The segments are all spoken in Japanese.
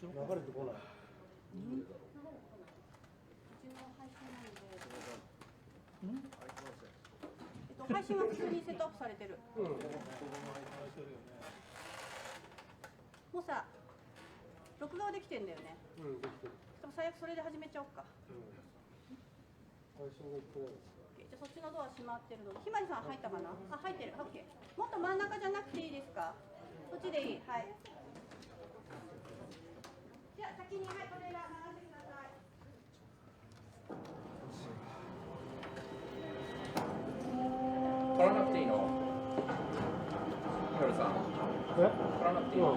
流れてこない。配信は普通にセットアップされてる。もうさ、録画はできてんだよね。でも最悪それで始めちゃおうか。じゃあそっちのドア閉まってるので、ひまりさん入ったかな？あ、入ってる。オッケー。もっと真ん中じゃなくていいですか？こっちでいい。はい。じゃあ先にこれら流してください。取らなくていいの？ヒカルさん。取らなくていいの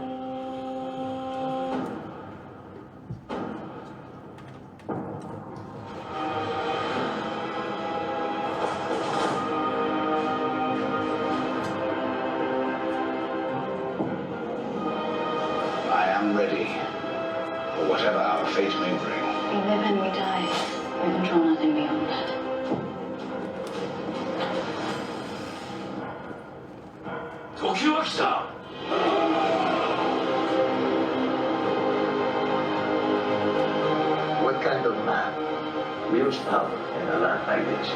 ？I am ready for whatever our fate may bring. We live and we die. We control nothing beyond that. What kind of man wields power in a land like this?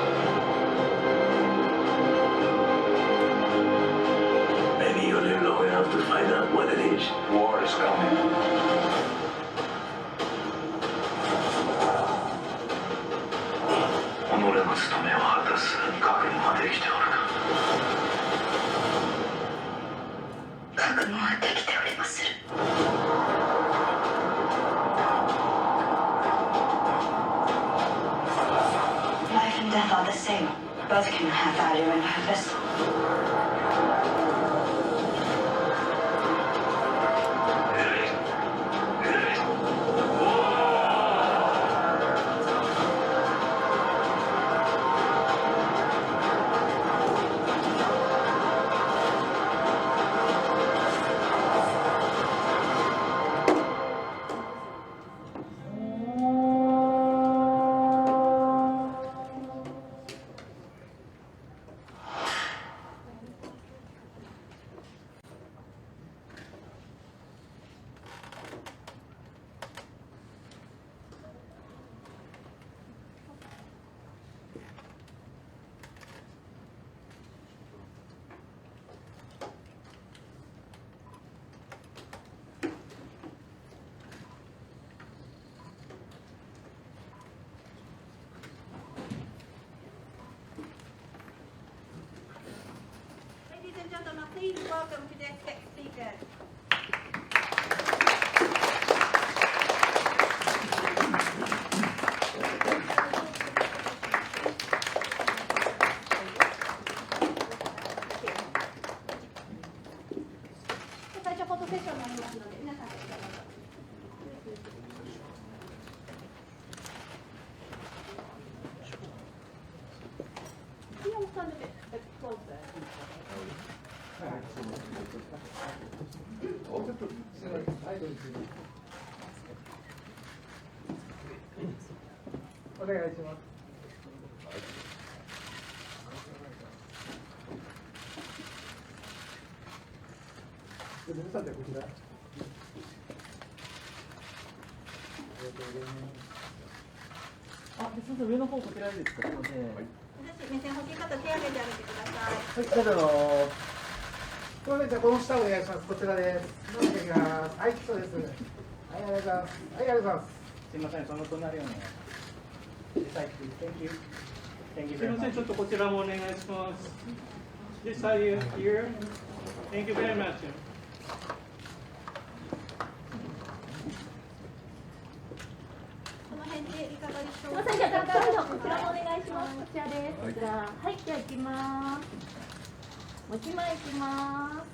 Maybe you live long enough to find out what it is. War is coming. Life and death are the same. Both can have value and purpose. Ladies and gentlemen, please welcome to the next speaker. 最初フォトセッションになりますので、皆さんでどうぞ。宮本さんでどうぞ。お願いします。皆さんでこちら。あ、すみません、上の方こちらいいですか。すみません。目線欲しい方、手挙げてあげてください。はい、どうぞ。すみません、じゃあこの下お願いします。こちらです。お願いします。はい、そうです。はい、ありがとうございます。はい、ありがとうございます。すみません、その隣をね。Thank you. Thank you すみ very ません、 much. ちょっとこちらもお願いします。This side here. Thank you very much. この辺でいかがでしょうか。すみません、じゃあ、こちらもお願いします。こちらです。こちら。はい、じゃあ、行きます。もう一枚行きます。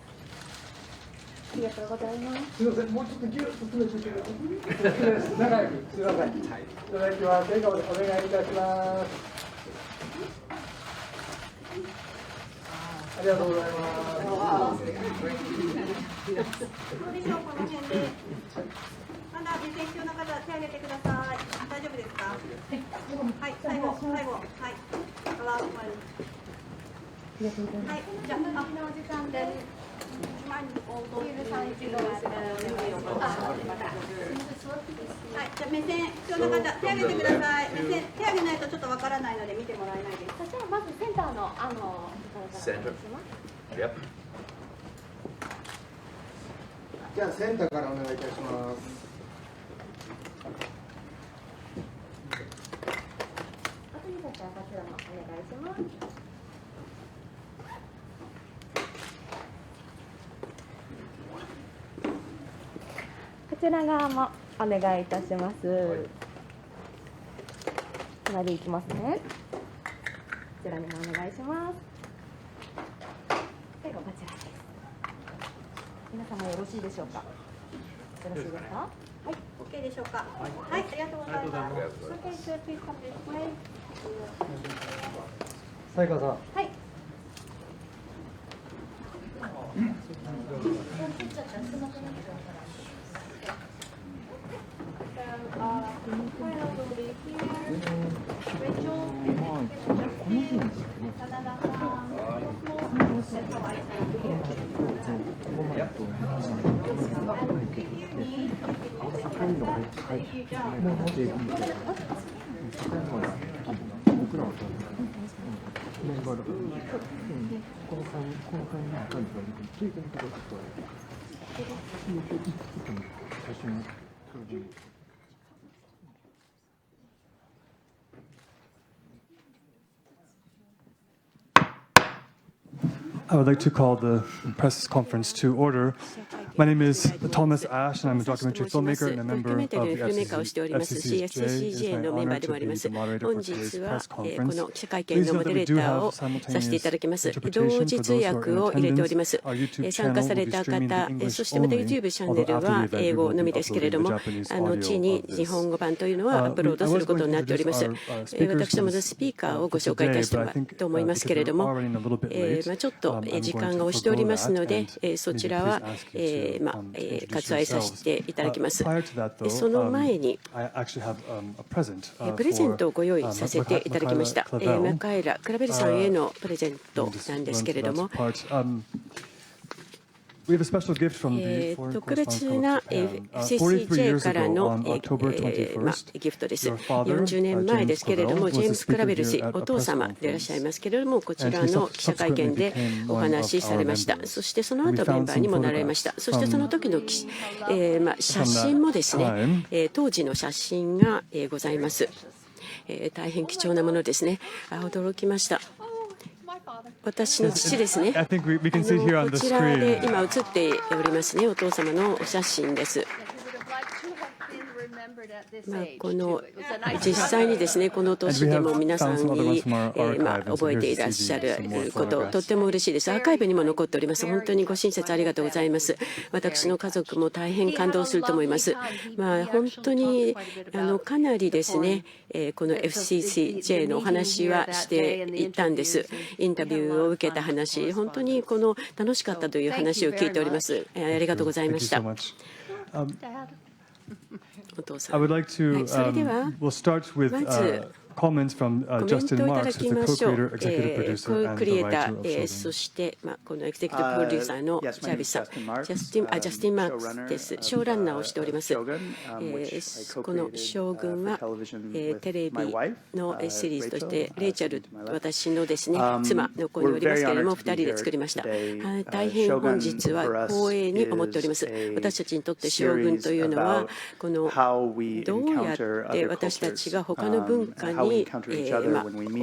ありがとうございます。すみません、もうちょっとギュッと詰めてください。長く、すみません。いただきます。笑顔でお願いいたします。ありがとうございます。どうでしょう、この辺で。まだ目線必要な方、手挙げてください。大丈夫ですか。はい、最後、はい。ラストワン。はい、じゃあ、お時間です。前に応答してるはい、じゃあ目線必要な方、手挙げてください。目線手挙げないとちょっとわからないので見てもらえないです。そしたらまずセンターの方からお願いします。 Yep. じゃあセンターからお願いいたします。あとにこちらこちらもお願いします。こちら側もお願いいたします。隣行きますね。こちらにもお願いします。最後こちらです。皆様よろしいでしょうか。よろしいですか。はい、OK でしょうか。はい、ありがとうございます。Okay, so please come this way. 斉川さん。はい。I would like to call the press conference to order. My name is Thomas Ash, and I'm a documentary filmmaker and a member of the FCCJ. のメンバーでもあります。本日はこの記者会見のモデレーターをさせていただきます。同時通訳を入れております。参加された方、そしてまた YouTube チャンネルは英語のみですけれども、後に日本語版というのはアップロードすることになっております。私どものスピーカーをご紹介いたしたいと思いますけれども、ちょっと時間が押しておりますので、そちらは割愛させていただきます。その前にプレゼントをご用意させていただきました。マカエラ・クラベルさんへのプレゼントなんですけれども、特別な FCCJ からのギフトです。40年前ですけれども、ジェームス・クラベル氏、お父様でいらっしゃいますけれども、こちらの記者会見でお話しされました。そしてその後メンバーにもなられました。そしてその時の写真もですね、当時の写真がございます。大変貴重なものですね。驚きました。私の父ですね。こちらで今映っておりますね。お父様のお写真です。この実際にですね、この年でも皆さんに覚えていらっしゃること、とっても嬉しいです。アーカイブにも残っております。本当にご親切ありがとうございます。私の家族も大変感動すると思います。本当にかなりですね、この FCCJ のお話はしていたんです。インタビューを受けた話、本当に楽しかったという話を聞いております。ありがとうございました。お父さん。それではまずコメントをいただきましょう。コークリエイター、そしてこのエグゼクティブプロデューサーのジャービスさん、ジャスティン・マークスです。ショーランナーをしております。この将軍はテレビのシリーズとしてレイチャル、私のですね妻の子におりますけれども、2人で作りました。大変本日は光栄に思っております。私たちにとって将軍というのはどうやって私たちが他の文化にお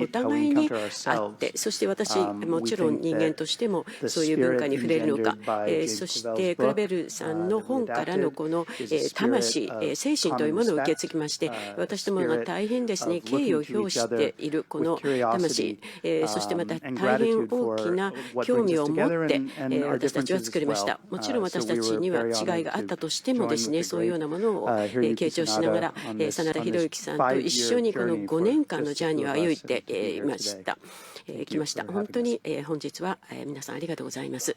互いにあって、そして私もちろん人間としてもそういう文化に触れるのか、そしてクラベルさんの本からのこの魂、精神というものを受け継ぎまして、私どもが大変ですね敬意を表しているこの魂、そしてまた大変大きな興味を持って私たちは作りました。もちろん私たちには違いがあったとしてもですね、そういうようなものを傾聴しながら真田広之さんと一緒にこの5年間のジャーニーを歩いてきました。本当に本日は皆さんありがとうございます。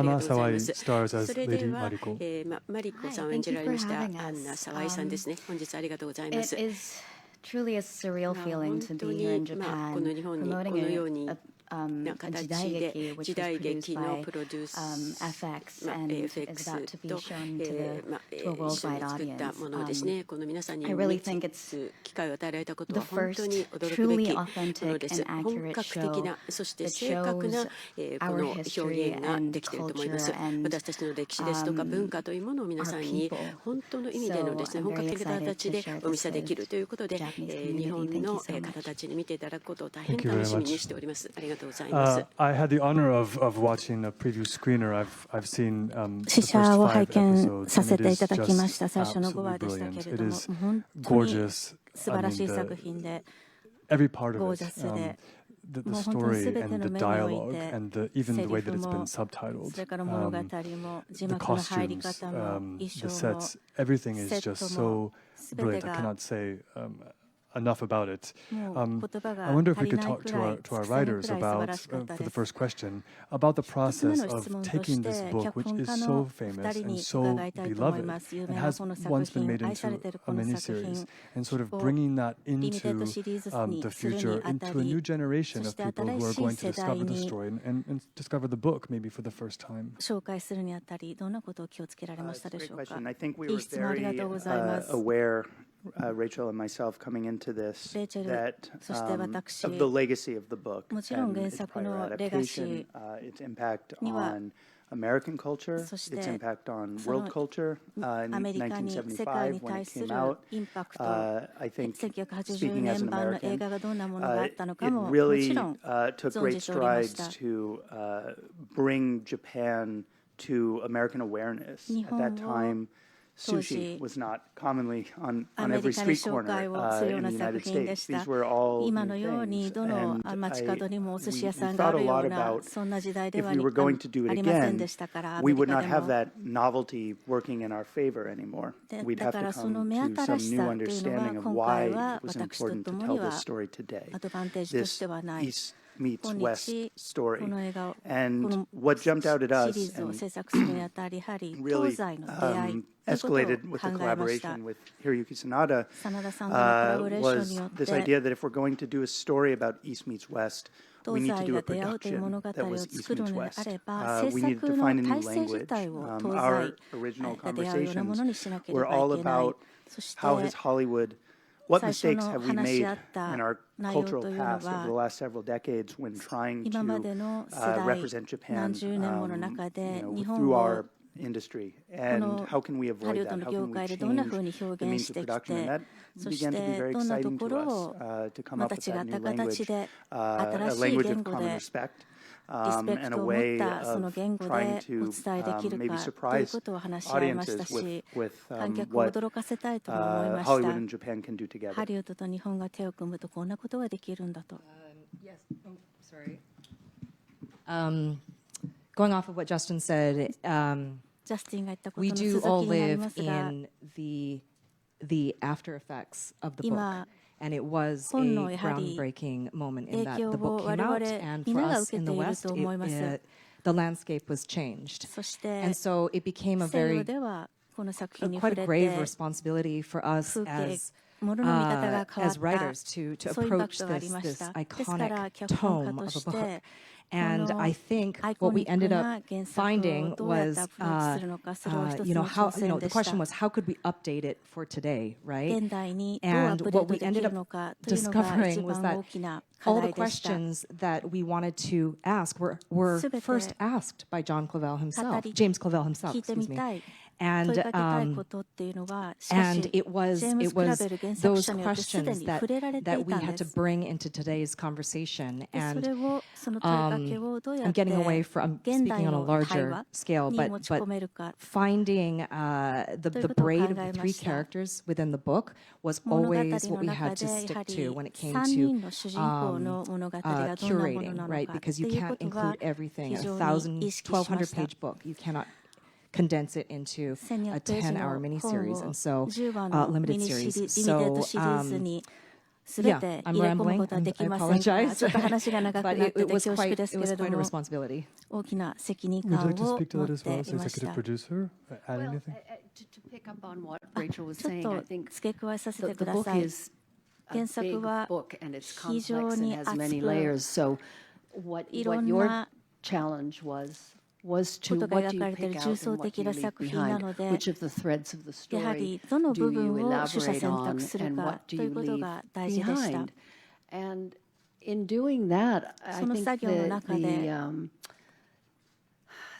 Anna Sawai stars as それ Lady では、 Mariko. マリコさんを演じられましたアンナ・サワイさんですね。本日ありがとうございます。 It is truly a surreal feeling to be here in Japan, この日本にこの promoting ように a な形で時代劇のプロデュース、FX と、作ったものですね。この皆さんに見つ機会を与えられたことは本当に驚くべきものです。本格的な、そして正確なこの表現ができていると思います。私たちの歴史ですとか文化というものを皆さんに本当の意味でのですね、本格的な形でお見せできるということで、日本の方たちに見ていただくことを大変楽しみにしております。ありがとうございます。I had the honor of watching a preview screener. I've seen 試写を拝見させていただきました。最初の5話でしたけれども、本当に素晴らしい作品で、ゴージャスで。The story and the dialogue and even the way that it's been subtitled, the costumes, the sets, everything is just so brilliant. I cannot say enough about it. I wonder if we could talk to our writers about, for the first question, about the process of taking this book, which is so famous and so beloved, and has once been made into a miniseries, and sort of bringing that into the future, into a new generation of people who are going to discover the story and discover the book maybe for the first time. 紹介するにあたり、どんなことを気をつけられましたでしょうか。 I think we were very aware, Rachel and myself, coming into this, that of the legacy of the book and its prior adaptation, its impact on American culture, its impact on world culture in 1975 when it came out. I think, speaking as an American, it really took great strides to bring Japan to American awareness. At that time, sushi was not commonly on every street corner in the United States. These were all new things. And we thought a lot about if we were going to do it again, we would not have that novelty working in our favor anymore. We'd have to come to some new understanding of why it was important to tell this story today. This East meets West story. And what jumped out at us and really escalated with the collaboration with Hiroyuki Sanada was this idea that if we're going to do a story about East meets West, we need to do a production that was East meets West. We needed to find a new language. Our original conversations were all about how has Hollywood, what mistakes have we made in our cultural past over the last several decades when trying to represent Japan through our industry, and how can we avoid that? How can we change the means of production? And that began to be very exciting to us, to come up with that new language, a language of common respect. And a way of trying to maybe surprise audiences with what Hollywood and Japan can do together. ハリウッドと日本が手を組むとこんなことができるんだと。Yes. Oh, sorry. Going off of what Justin said, we do all live in the after effects of the book. And it was a groundbreaking moment in that the book came out, and for us in the West, the landscape was changed. And so it became a quite a grave responsibility for us as writers to approach this iconic tome of a book. And I think what we ended up finding was, how, the question was, how could we update it for today, right? And what we ended up discovering was that all the questions that we wanted to ask were first asked by James Clavell himself, excuse me. And it was those questions that we had to bring into today's conversation. And I'm getting away from speaking on a larger scale, but finding the braid of the three characters within the book was always what we had to stick to when it came to curating, right? Because you can't include everything. 1,200 page book, you cannot condense it into a 10-hour miniseries, and so limited series. So yeah, I'm rambling. I apologize, but it was quite a responsibility. Would you like to speak to that as well as executive producer? Add anything? To pick up on what Rachel was saying, I think the book is a big book and it's complex and has many layers. So what いろん your な challenge was to ことが what 描 do か you れている pick 重 out 層 and what 的 do you な leave 作品な behind? ので、 Which of the threads of the やは story りどの do 部 you 分を取捨 elaborate 選 on 択する and か what do とい you うこと leave が大事でした。 behind? And in doing that, I その think 作業の中で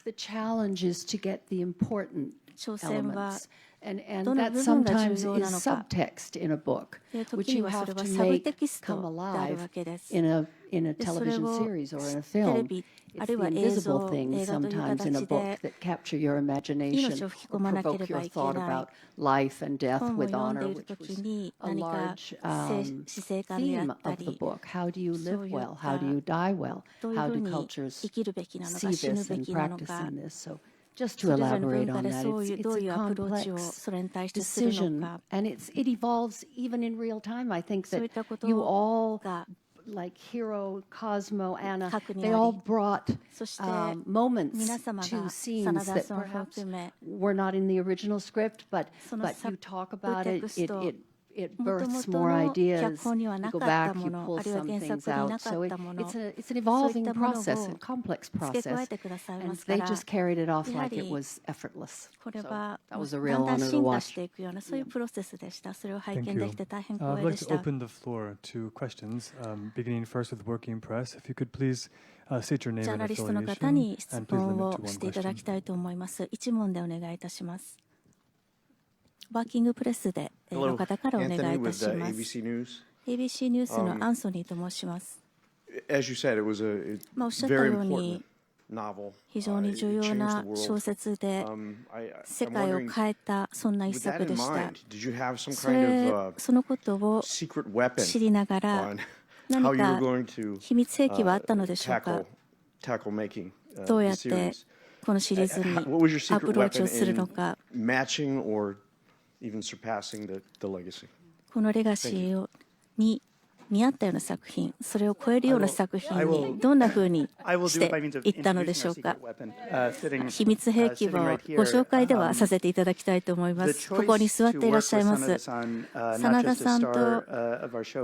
the challenge is to get the important 挑戦は elements. And どの that 部分が sometimes 重要 is なのか。 subtext in a book, で、 which 時に you はそ have れ to はサブ make テキス come トである alive わけです。 in a で、それ television を series or in a テレ film. ビあ It's るい the は映像、 invisible 映 things 画という sometimes in a 形 book で that capture your 命 imagination を吹き込 or まなけ provoke れば your いけ thought ない。 about life and death 本を with 読んで honor, いる which 時 was に a 何か large 死生観であ theme った of the り、 book. How do you そう live いっ well? How do you た die well? どういう How ふう do に cultures 生きるべきなの see か、死ぬ this べ and きなの practice か、 in this? So just そ to れぞれの elaborate 文化 on で that, そういう it's どう a いうアプローチを complex それに対してするの decision, か、 and it evolves even in real time. I think そうい that ったこと you all, が like Hiro, Cosmo, Anna, 核に they あ all り、 brought そして moments 皆様 to が scenes 真田 that さんを perhaps 含め were not in the original script, but その you サブ talk about it, テクスト it もとも births と more の ideas. 脚本には You な go かった back, も you の、 pull あるいは some 原 things 作に out. なか So ったもの、 it's an そういっ evolving たもの process, を a complex 付け加え process. てくださいま And すか they ら、 just carried it off やは like it り was effortless. これ So は that was a だ real んだん honor to 進化し watch. ていくようなそういうプロセスでした。それを拝 Thank 見 you. できて大変 I'd 光栄 like で to した。 open the floor to questions, beginning first with Working Press. If you could please state your name ジャー and ナリストの方に affiliation, 質 and please 問 limit を to し one ていただき question. たいと思います。一問でお願いいたします。ワーキングプレスでの方からお願いいた Anthony し with ます。 ABC News. ABC ニュースのアンソニーと申します。 As you said, it was a まあおっしゃったよ very う important に novel. 非常に重要な It changed the 小 world. 説で 世 I'm 界を wondering, 変えたそんな一 with that 作 in でした。 mind, did you have some そ kind れ of そのことを secret weapon 知りながら on 何 how you were か going to 秘密兵器はあったのでしょうか。 tackle making どう the やって series? このシリーズに What was your ア secret プローチを weapon するの in か。 matching or even surpassing the legacy? このレガシーに見合ったような作品、それを超えるような作品にどんな風にしていったのでしょうか。秘密兵器をご紹介ではさせていただきたいと思います。ここに座っていらっしゃいます。真田さんと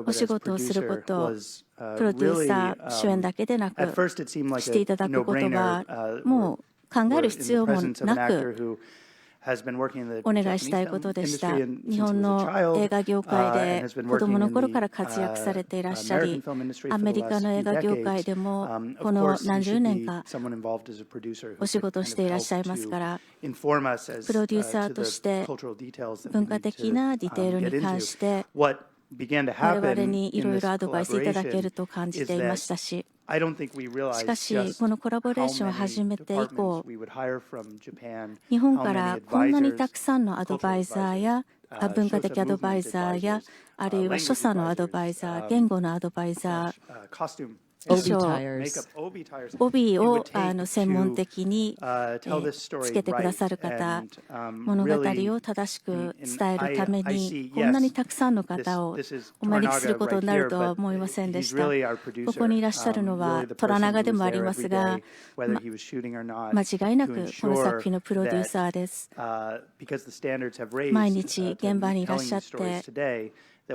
お仕事をすることをプロデューサー、主演だけでなくしていただくことはもう考える必要もなくお願いしたいことでした。日本の映画業界で子供の頃から活躍されていらっしゃり、アメリカの映画業界でもこの何十年かお仕事していらっしゃいますから、プロデューサーとして文化的なディテールに関して我々にいろいろアドバイスいただけると感じていましたし、しかし、このコラボレーションを始めて以降、日本からこんなにたくさんのアドバイザーや文化的アドバイザーやあるいは所作のアドバイザー、言語のアドバイザー、帯を専門的につけてくださる方、物語を正しく伝えるためにこんなにたくさんの方をお招きすることになるとは思いませんでした。ここにいらっしゃるのは虎長でもありますが、間違いなくこの作品のプロデューサーです。毎日現場にいらっしゃってで、と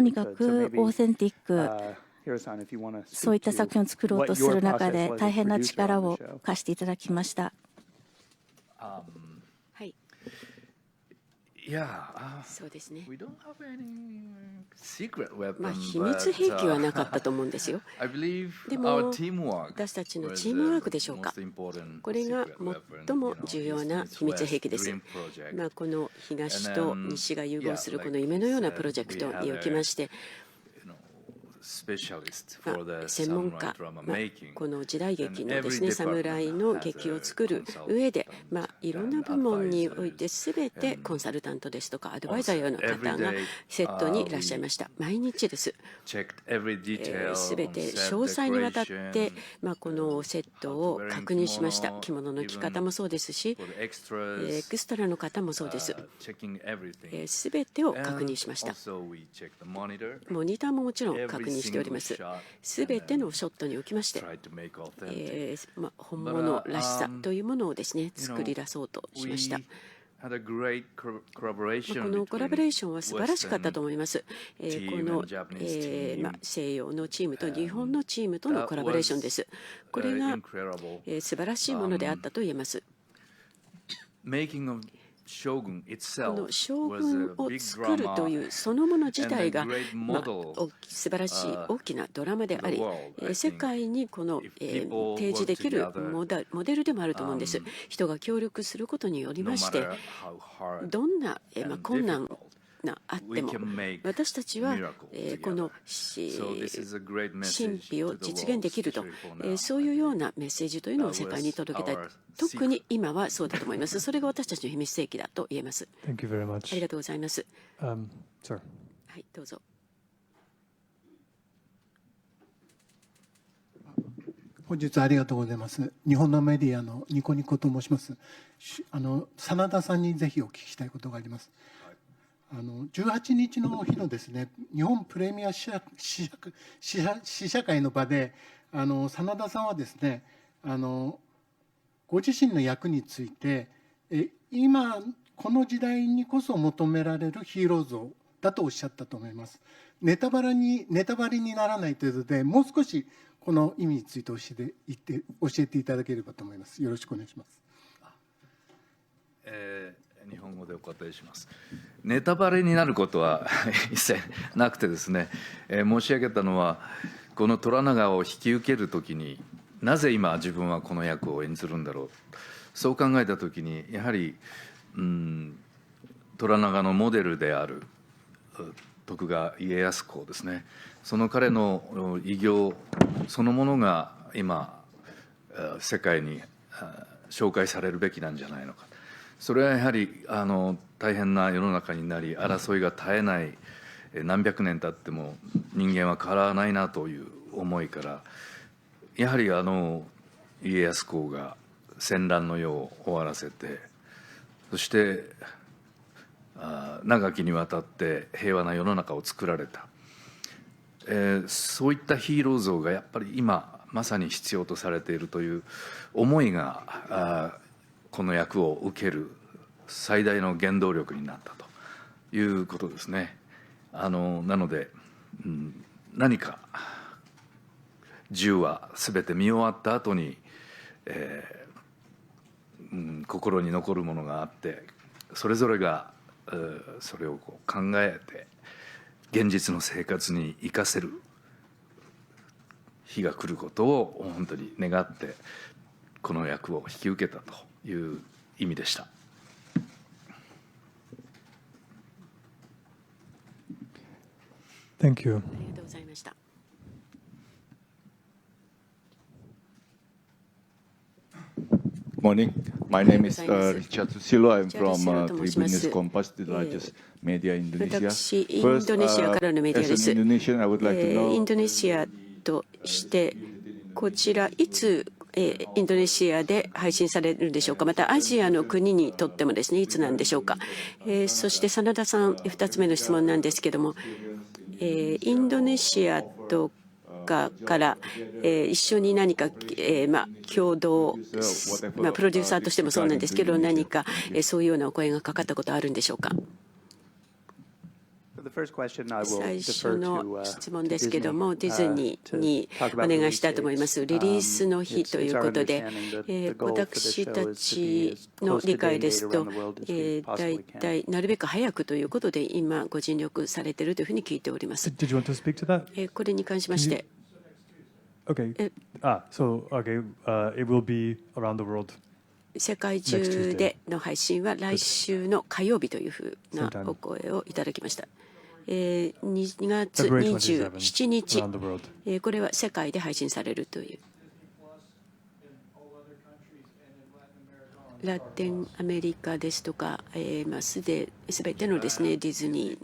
にかくオーセンティック、そういった作品を作ろうとする中で大変な力を貸していただきました。はい。そうですね。まあ秘密兵器はなかったと思うんですよ。でも私たちのチームワークでしょうか。これが最も重要な秘密兵器です。まあこの東と西が融合するこの夢のようなプロジェクトにおきまして。専門家、この時代劇のですね、侍の劇を作る上で、いろんな部門において全てコンサルタントですとかアドバイザーような方がセットにいらっしゃいました。毎日です。全て詳細にわたってこのセットを確認しました。着物の着方もそうですし、エクストラの方もそうです。全てを確認しました。モニターももちろん確認しております。すべてのショットにおきまして、本物らしさというものをですね、作り出そうとしました。このコラボレーションは素晴らしかったと思います。この、西洋のチームと日本のチームとのコラボレーションです。これが、素晴らしいものであったと言えます。この将軍を作るというそのもの自体が、素晴らしい大きなドラマであり、世界にこの、提示できるモデルでもあると思うんです。人が協力することによりまして、どんな、困難があっても私たちはこの神秘を実現できると、そういうようなメッセージというのを世界に届けたい。特に今はそうだと思います。それが私たちの秘密兵器だと言えます。ありがとうございます。はい、どうぞ。本日はありがとうございます。日本のメディアのニコニコと申します。真田さんにぜひお聞きしたいことがあります。18日の日のですね、日本プレミア試写会の場で、真田さんはですね、ご自身の役について、今この時代にこそ求められるヒーロー像だとおっしゃったと思います。ネタバレにならないということで、もう少しこの意味について教えていただければと思います。よろしくお願いします。日本語でお答えします。ネタバレになることは一切なくてですね、申し上げたのはこの虎長を引き受けるときになぜ今自分はこの役を演ずるんだろう、そう考えたときにやはり虎長のモデルである徳川家康公ですね、その彼の偉業そのものが今世界に紹介されるべきなんじゃないのか。それはやはり大変な世の中になり争いが絶えない、何百年経っても人間は変わらないなという思いから、やはり家康公が戦乱の世を終わらせて、そして長きにわたって平和な世の中を作られた、そういったヒーロー像がやっぱり今まさに必要とされているという思いがこの役を受ける最大の原動力になったということですね。なので、何か10話全て見終わった後に、心に残るものがあって、それぞれがそれを考えて現実の生活に生かせる日が来ることを本当に願ってこの役を引き受けたという意味でした。Thank you. ありがとうございました。Morning. My name is Richard Susilo. I'm from Tribun News Kompas, the largest media in Indonesia. 私、インドネシアからのメディアです。インドネシアとしてこちらいつインドネシアで配信されるでしょうか。またアジアの国にとってもですね、いつなんでしょうか。そして真田さん、2つ目の質問なんですけども、インドネシアとから一緒に何か共同プロデューサーとしてもそうなんですけど、何かそういうようなお声がかかったことあるんでしょうか。最初の質問ですけども、ディズニーにお願いしたいと思います。リリースの日ということで、私たちの理解ですと、大体なるべく早くということで今ご尽力されているというふうに聞いております。これに関しまして。世界中での配信は来週の火曜日というふうなお声をいただきました。2月27日、これは世界で配信されるという。ラテンアメリカですとか、すべてのですね、ディズニー、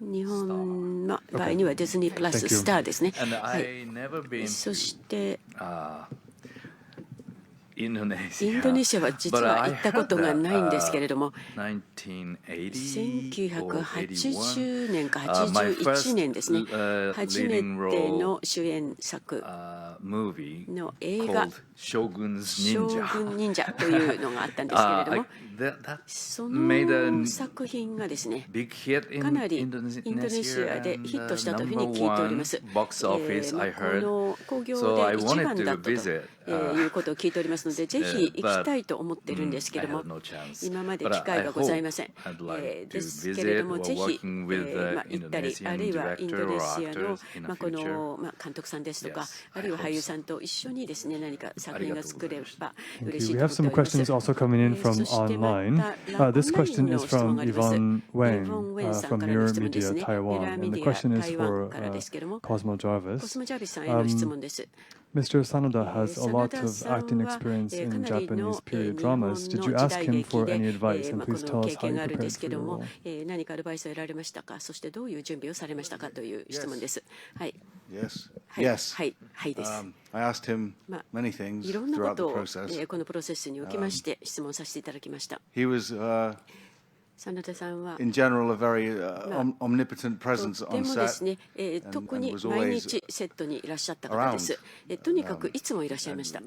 日本の場合にはディズニープラススターですね。はい、そしてインドネシアは実は行ったことがないんですけれども、1980年か81年ですね、初めての主演作 movie の映画 called Shogun's 将 Ninja. 軍忍者というのがあったんですけれども、 That そ made の a 作品がですね、 big hit かなり in インドネシアで Indonesia ヒット and したというふうに number 聞いておりま one す。 box office, I こ heard. の興行 So I で一 wanted 番だ to ったと visit. いうことを聞いておりますので、ぜひ行きたいと思っているんですけれども、 no chance. 今まで But 機会がございません。 I'd like で to すけれど visit も、 or ぜひ working with 行ったり、 Indonesian あるいはインド director ネ or シアの actors in the こ future. の監督さんですとか、 Yes, あるいは I hope 俳優さんと一緒にですね、何か作品が作れば Thank 嬉し you. い We と have 思って some おります。 questions also coming in from そしてま online. た This オンライ question ンの is 質問 from があります。 Yvonne イ Wang ヴォン・ウェンさん from からの Mirror 質問です Media ね。 Taiwan. ミラー And メ the ディア question is 台湾 for からですけれども、 Cosmo コ Jarvis. スモ・ジャービスさんへの質問です。 Mr. Sanada has a lot 真 of 田さん acting は experience か in なりの Japanese period 日本 dramas. Did you の時 ask 代 him 劇 for で any advice? And こ please の tell 経 us how 験 you があるんで prepared すけ for ど your も role. 何かアドバイスを得られましたか、そしてどういう準備をされましたかという質問です。はい。 Yes. はい、 Yes. はい、はいです。 I asked him まあ many things いろんなこ throughout と the を process. このプロセスにおきまして質問させていただきました。 He was, 真田さんは in general, a very omnipotent と presence て on もです set. ね、特に was 毎 always 日セットにいらっしゃった方です。とにかくいつもいらっしゃいました。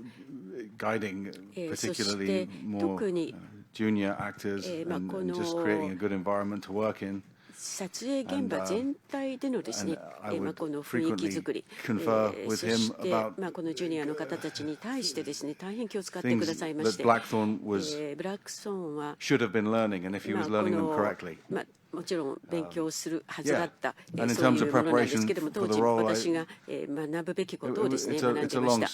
Guiding そして particularly more 特に junior actors まあ and この just creating a good environment to work in. 撮影現場全体でのですね、 I まあ would この雰囲気作り、 confer with そ him して about まあこのジュニアの方たちに対してですね、大変気を使ってくだ things さいま that して、Blackthorn was ブラックソーンは should have been learning, and if he ま was あ learning them この correctly. まあもちろん勉強するはずだった、 Yeah. And in そうい terms う of ものなんです preparation けれども、当 for the 時 role, 私が学ぶべきことをですね、 It's a- 学ん it's で a まし long た。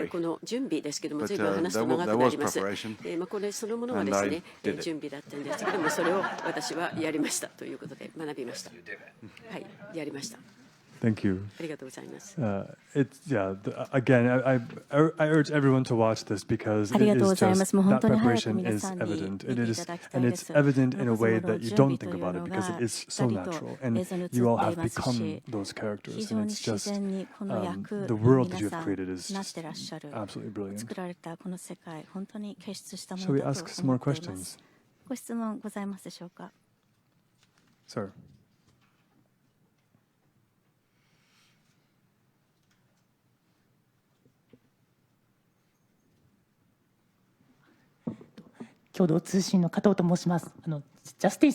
story. この準備ですけども、 But, 随分話すと there 長く was なります。 preparation. まあこれそのものはです And ね I did it. 準備だったんですけども、それを私はやりましたということで学びました。はい、やりました。 Thank you. ありがとうございます。 It's again. I urge everyone to watch this because it is just that preparation is evident. It is, and it's evident in a way that you don't think about it because it is so natural, and you all have become those characters, and it's just the world that you have created is just absolutely brilliant. Shall we ask some more questions? ご質問ございますでしょうか。 Sir.「共同通信の加藤と申します。ジャスティン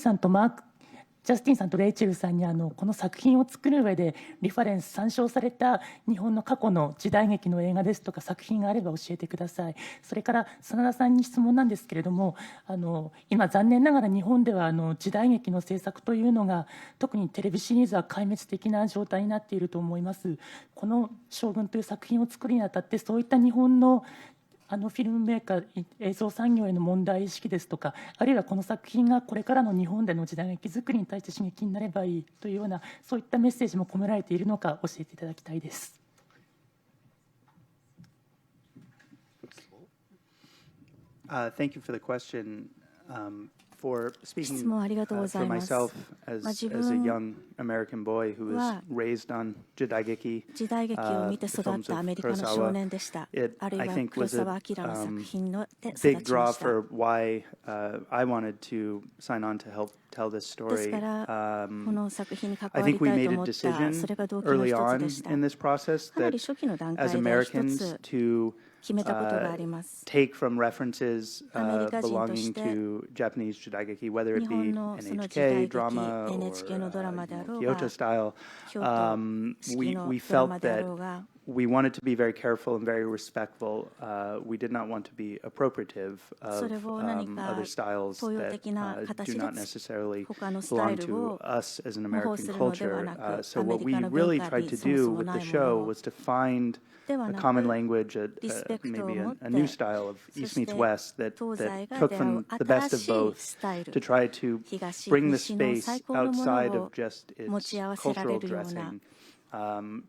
さんとレイチェルさんにこの作品を作る上でリファレンス参照された日本の過去の時代劇の映画ですとか作品があれば教えてください。それから真田さんに質問なんですけれども、今残念ながら日本では時代劇の制作というのが特にテレビシリーズは壊滅的な状態になっていると思います。この将軍という作品を作るにあたってそういった日本のフィルムメーカー、映像産業への問題意識ですとか、あるいはこの作品がこれからの日本での時代劇作りに対して刺激になればいいというような、そういったメッセージも込められているのか教えていただきたいです。Thank you for the question. For speaking 質問ありがとうござ for います。 myself as a young American boy who was raised on 時代劇を見て育ったアメリカの少年でした。あるいは黒澤明の作品で育ちま big した。 draw for why I wanted to sign on to help tell this です story. からこの作品に関 I わり think we たい made と a 思ったそ decision れが動機の early 一つ on でした。 in this process かな that り初期の段 as 階で一 Americans つ to 決めたことがあります。 take from references アメリカ人と belonging して to Japanese 時代劇, whether 日 it be 本のその時 NHK 代劇 drama or NHK のドラマであろうが Kyoto style, 京都式の we ドラ felt マであ that ろうが we wanted to be very careful and very respectful. We did not want to be appropriative そ of れを何か other styles 東洋 that 的な do 形で not necessarily 他のスタイ belong ル to を us as an 模倣 American するのでは culture. なく So アメ what リ we カの really 文化 tried に to そも do そも with な the いもの show を was to find では a な common く language, リスペクトを maybe 持って a new style of そ East して meets West that 東西が took 出会 from う the best 新 of しい both スタイル to try to 東 bring the 西の space 最高のも outside の of を just 持 its ち合わせられ cultural るような dressing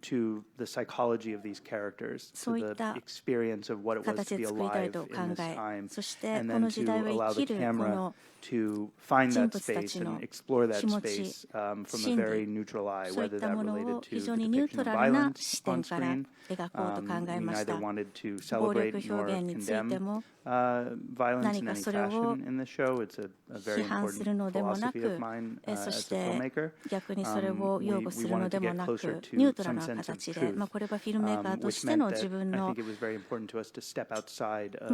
to the psychology of these characters, そう to いった the experience of what it was 形 to be で作りたい alive と考 in this え time, そして and こ then の時 to 代を allow 生 the きるこ camera の to find 人 that 物た space ちの and explore that 気持ち space from a 心理 very neutral eye, そういっ whether た that もの related を to 非 the 常にニュー depiction ト of ラルな violence 視点 on から screen. 描こうと考え We ました neither wanted to 暴 celebrate 力 nor 表現について condemn も violence 何 in か any それを fashion in the show. It's a very 批判す important るのでもな philosophy of く mine そ as し a て filmmaker. 逆にそれを擁護す We るの wanted で to も get な closer くニュートラルな形で、これはフィルムメーカーとしての自分のモッ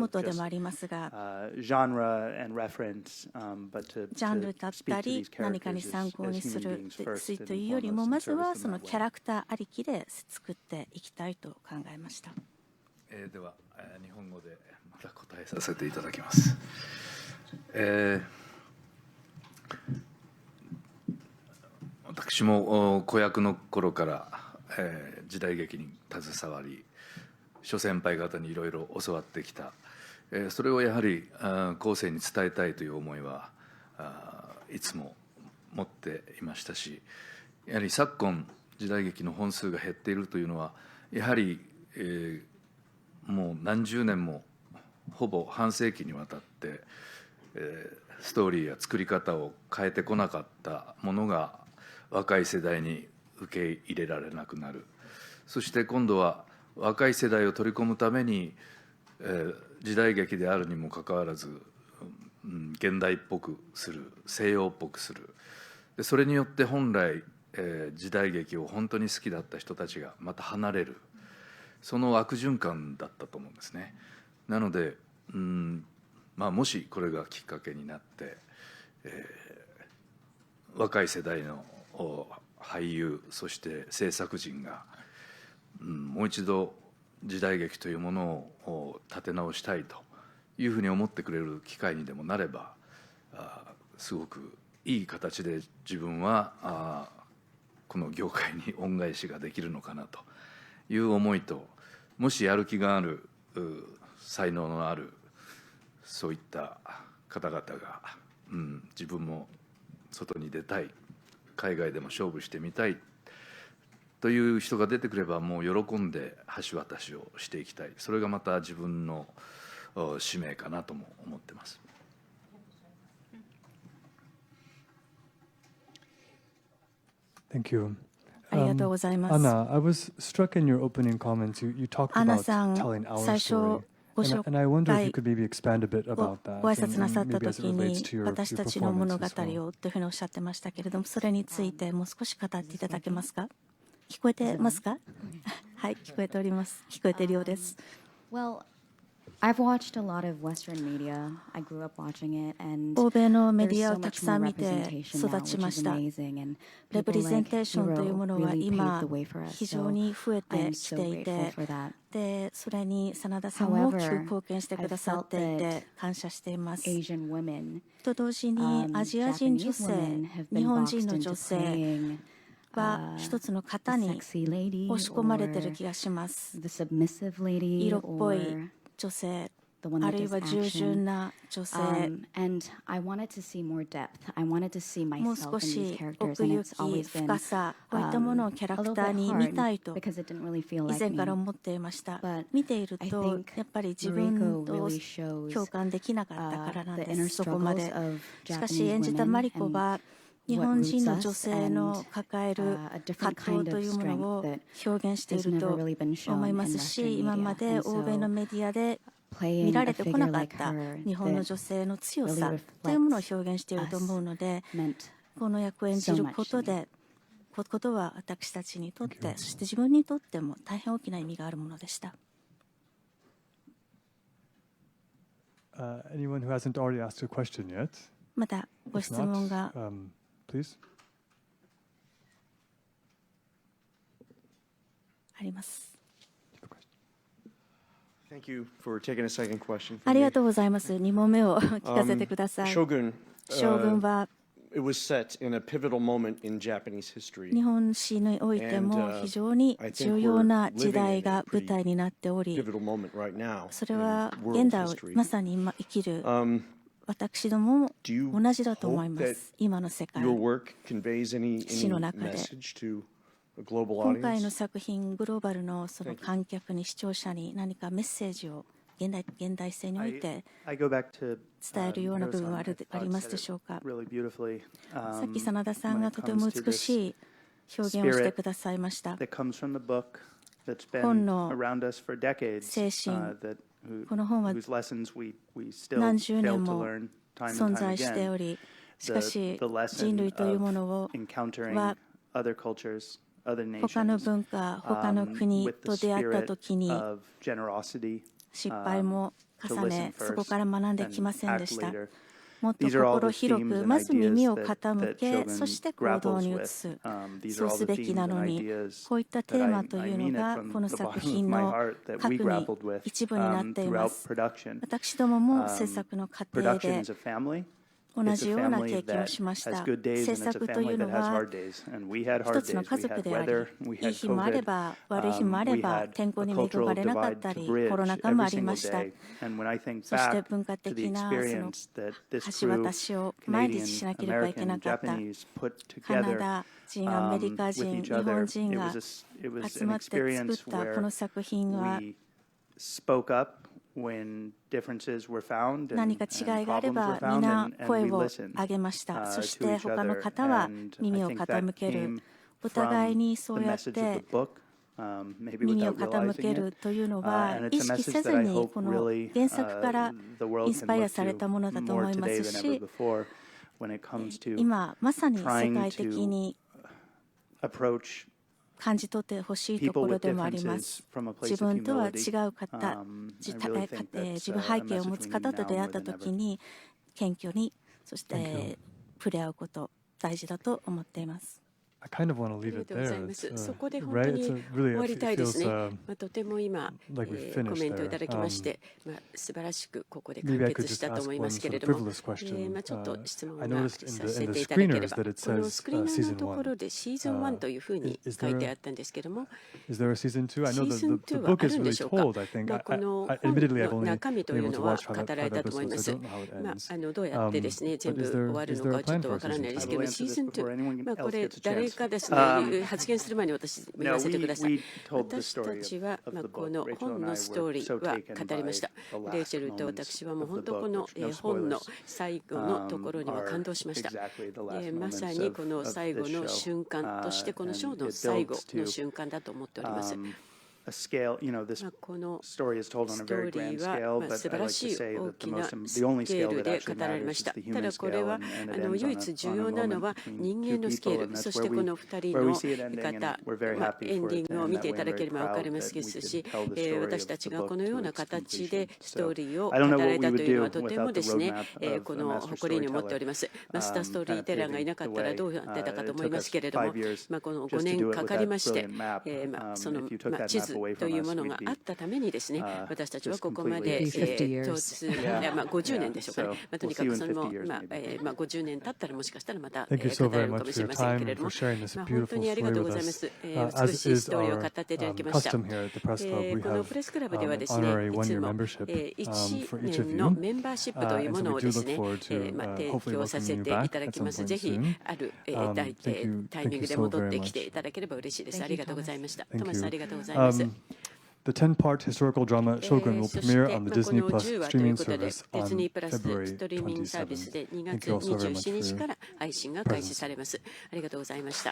トーでもありますが、ジャンルだったり何かに参考にするというよりも、まずはそのキャラクターありきで作っていきたいと考えました。では日本語でまた答えさせていただきます。私も子役の頃から、時代劇に携わり、諸先輩方にいろいろ教わってきた、それをやはり後世に伝えたいという思いはいつも持っていましたし、やはり昨今時代劇の本数が減っているというのはやはり、もう何十年もほぼ半世紀にわたって、ストーリーや作り方を変えてこなかったものが若い世代に受け入れられなくなる。そして今度は若い世代を取り込むために、時代劇であるにもかかわらず、現代っぽくする、西洋っぽくする。それによって本来、時代劇を本当に好きだった人たちがまた離れる、その悪循環だったと思うんですね。なので、もしこれがきっかけになって、若い世代の俳優、そして制作陣が、もう一度時代劇というものを立て直したいというふうに思ってくれる機会にでもなれば、すごくいい形で自分はこの業界に恩返しができるのかなという思いと、もしやる気がある、才能のあるそういった方々が、自分も外に出たい、海外でも勝負してみたいという人が出てくれば、もう喜んで橋渡しをしていきたい、それがまた自分の使命かなとも思ってます。Thank you. ありがとうございます。Anna, I was struck in your opening comments. You talked about telling our story. And I wonder if you could maybe expand a bit about that. ご挨拶なさった時に、私たちの物語をというふうにおっしゃってましたけれども、それについてもう少し語っていただけますか？聞こえてますか？はい、聞こえております。聞こえているようです。I've watched a lot of Western media. I grew up watching it, and 欧米のメディアをたくさん見て育ちました。レプレゼンテーションというものは今非常に増えてきていて、でそれに真田さんも大きく貢献してくださっていて感謝しています。と同時にアジア人女性、日本人の女性は一つの型に押し込まれている気がします。色っぽい女性、あるいは従順な女性、もう少し奥行き、深さ、こういったものをキャラクターに見たいと以前から思っていました。見ているとやっぱり自分と共感できなかったからなんです、そこまで。しかし演じたマリコは日本人の女性の抱える葛藤というものを表現していると思いますし、今まで欧米のメディアで見られてこなかった日本の女性の強さというものを表現していると思うので、この役を演じることで、このことは私たちにとって、そして自分にとっても大変大きな意味があるものでした。Anyone who hasn't already asked a question yet? まだご質問が。Please. あります。Thank you for taking a second question. ありがとうございます。2問目を聞かせてください。将軍は It was set in a pivotal moment in Japanese history. 日本史においても非常に重要な時代が舞台になっており、それは現代をまさに今生きる私どもも同じだと思います。今の世界史の中で、今回の作品グローバルのその観客に、視聴者に何かメッセージを現代性において伝えるような部分はありますでしょうか。さっき真田さんがとても美しい表現をしてくださいました。本の精神、この本は何十年も存在しており、しかし人類というものは他の文化、他の国と出会ったときに失敗も重ね、そこから学んできませんでした。もっと心広く、まず耳を傾け、そして行動に移す。そうすべきなのに、こういったテーマというのが、この作品の核に一部になっています。私どもも制作の過程で、同じような経験をしました。制作というのは一つの家族であり、いい日もあれば悪い日もあれば、天候に恵まれなかったり、コロナ禍もありました。そして文化的なその橋渡しを毎日しなければいけなかった。カナダ人、アメリカ人、日本人が集まって作ったこの作品は、何か違いがあれば皆声を上げました。そして他の方は耳を傾ける。お互いにそうやって耳を傾けるというのは意識せずにこの原作からインスパイアされたものだと思いますし、今まさに世界的に感じ取ってほしいところでもあります。自分とは違う方、自分背景を持つ方と出会ったときに謙虚に、そして触れ合うこと大事だと思っています。I kind of want to leave it there. そこで本当に終わりたいですね。とても今、コメントいただきまして、素晴らしくここで完結したと思いますけれども、ちょっと質問をさせていただければ、このスクリーンのところでシーズン1というふうに書いてあったんですけれども、シーズン2はあるんでしょうか。この本の中身というのは語られたと思います。どうやってですね、全部終わるのかはちょっとわからないですけど、シーズン2、これ誰かですね、発言する前に私言わせてください。私たちは、この本のストーリーは語りました。レイチェルと私はもう本当この本の最後のところには感動しました。まさにこの最後の瞬間としてこのショーの最後の瞬間だと思っております。このストーリーは素晴らしい大きなスケールで語られました。ただこれは唯一重要なのは人間のスケール、そしてこの2人の方、エンディングを見ていただければ分かりますですし、私たちがこのような形でストーリーを語られたというのはとてもですね、この誇りに思っております。マスターストーリーテラーがいなかったらどうなってたかと思いますけれども、この5年かかりまして、その地図というものがあったためにですね、私たちはここまで50年でしょうかね。とにかくそれも50年経ったらもしかしたらまた語られるかもしれませんけれども、本当にありがとうございます。美しいストーリーを語っていただきました。このプレスクラブではですね、いつも1年のメンバーシップというものをですね、提供させていただきます。ぜひあるタイミングで戻ってきていただければ嬉しいです。ありがとうございました。トマスさんありがとうございます。The 10-part historical drama Shogun will premiere on the Disney Plus streaming service on February 27th. 2月27日から配信が開始されます。ありがとうございました。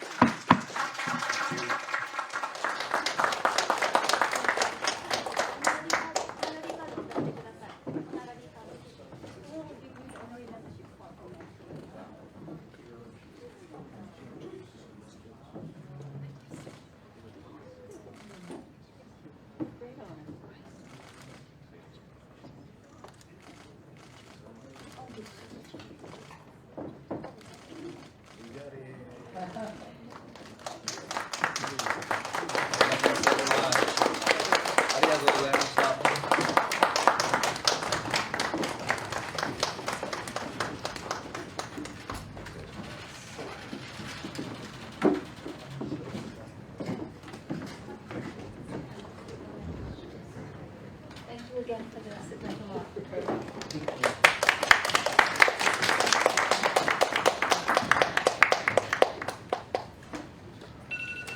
Thank you again for this.